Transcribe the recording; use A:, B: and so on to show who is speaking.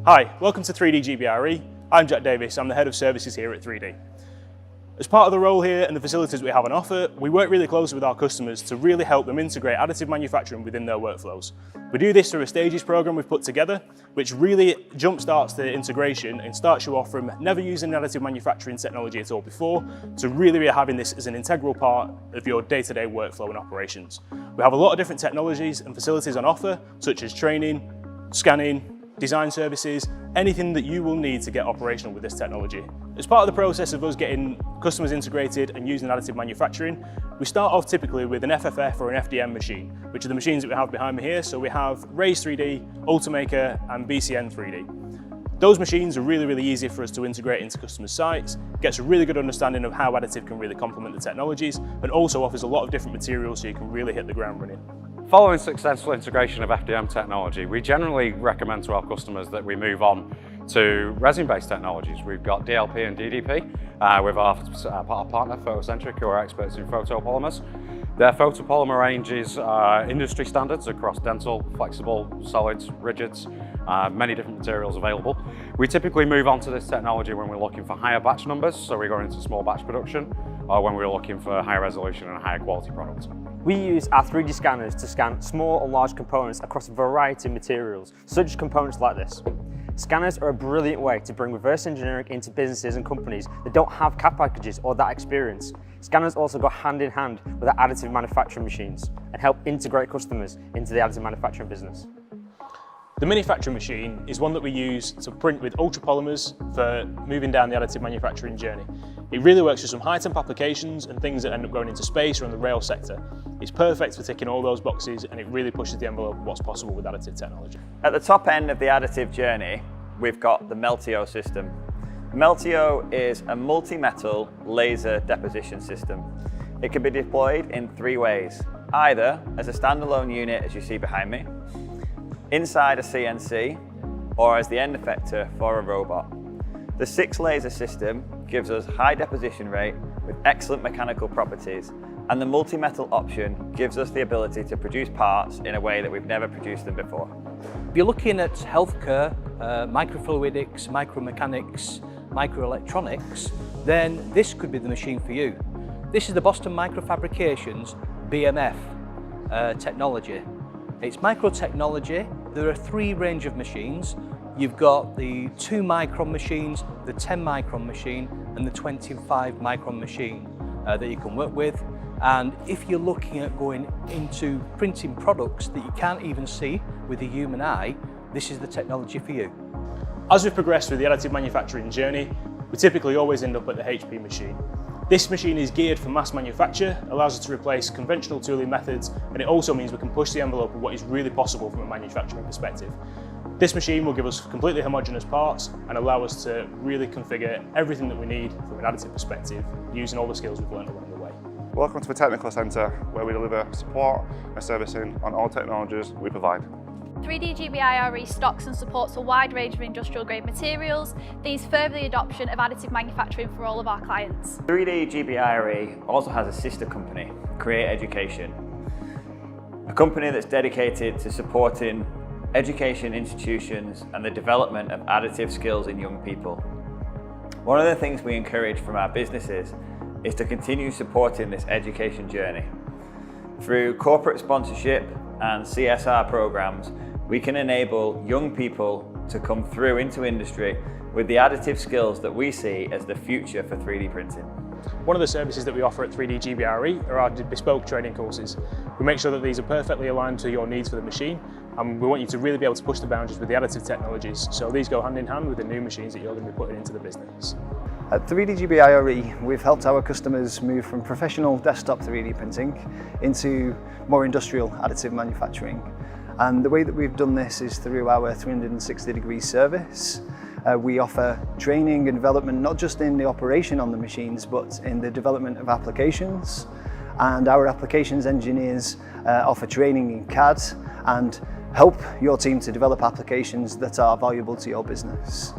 A: Hi, welcome to 3DGBIRE. I'm Jack Davis, I'm the Head of Services here at 3D. As part of the role here and the facilities we have on offer, we work really closely with our customers to really help them integrate additive manufacturing within their workflows. We do this through a stages program we've put together, which really jumpstarts the integration and starts you off from never using additive manufacturing technology at all before to really having this as an integral part of your day-to-day workflow and operations. We have a lot of different technologies and facilities on offer, such as training, scanning, design services, anything that you will need to get operational with this technology. As part of the process of us getting customers integrated and using additive manufacturing, we start off typically with an FFF or an FDM machine, which are the machines that we have behind me here. So we have Raise 3D, Ultimaker and BCN 3D. Those machines are really easy for us to integrate into customers' sites, gets a really good understanding of how additive can really complement the technologies, and also offers a lot of different materials so you can really hit the ground running.
B: Following successful integration of FDM technology, we generally recommend to our customers that we move on to resin-based technologies. We've got DLP and DDP with our partner, Photocentric, who are experts in photopolymers. Their photopolymer range is industry standards across dental, flexible, solids, rigids, many different materials available. We typically move on to this technology when we're looking for higher batch numbers, so we go into small batch production, or when we're looking for higher resolution and higher quality products.
C: We use our 3D scanners to scan small and large components across a variety of materials, such as components like this. Scanners are a brilliant way to bring reverse engineering into businesses and companies that don't have CAD packages or that experience. Scanners also go hand in hand with our additive manufacturing machines and help integrate customers into the additive manufacturing business.
A: The manufacturing machine is one that we use to print with ultrapolymers for moving down the additive manufacturing journey. It really works for some high-temp applications and things that end up going into space or in the rail sector. It's perfect for ticking all those boxes, and it really pushes the envelope of what's possible with additive technology.
D: At the top end of the additive journey, we've got the Meltio system. Meltio is a multi-metal laser deposition system. It can be deployed in three ways, either as a standalone unit, as you see behind me, inside a CNC, or as the end effector for a robot. The 6 laser system gives us high deposition rate with excellent mechanical properties, and the multi-metal option gives us the ability to produce parts in a way that we've never produced them before.
E: If you're looking at healthcare, microfluidics, micromechanics, microelectronics, then this could be the machine for you. This is the Boston Microfabrication's BMF technology. It's micro-technology. There are 3 range of machines. You've got the 2 micron machines, the 10 micron machine, and the 25 micron machine that you can work with. And if you're looking at going into printing products that you can't even see with the human eye, this is the technology for you.
A: As we've progressed through the additive manufacturing journey, we typically always end up at the HP machine. This machine is geared for mass manufacture, allows us to replace conventional tooling methods, and it also means we can push the envelope of what is really possible from a manufacturing perspective. This machine will give us completely homogeneous parts and allow us to really configure everything that we need from an additive perspective using all the skills we've learned along the way.
F: Welcome to the Technical Centre, where we deliver support and servicing on all technologies we provide.
G: 3DGBIRE stocks and supports a wide range of industrial grade materials. These further the adoption of additive manufacturing for all of our clients.
D: 3DGBIRE also has a sister company, Create Education, a company that's dedicated to supporting education institutions and the development of additive skills in young people. One of the things we encourage from our businesses is to continue supporting this education journey. Through corporate sponsorship and CSR programs, we can enable young people to come through into industry with the additive skills that we see as the future for 3D printing.
A: One of the services that we offer at 3DGBIRE are our bespoke training courses. We make sure that these are perfectly aligned to your needs for the machine, and we want you to really be able to push the boundaries with the additive technologies. So these go hand in hand with the new machines that you're going to be putting into the business.
H: At 3DGBIRE, we've helped our customers move from professional desktop 3D printing into more industrial additive manufacturing. And the way that we've done this is through our 360-degree service. We offer training and development not just in the operation on the machines, but in the development of applications. And our applications engineers offer training in CAD and help your team to develop applications that are valuable to your business.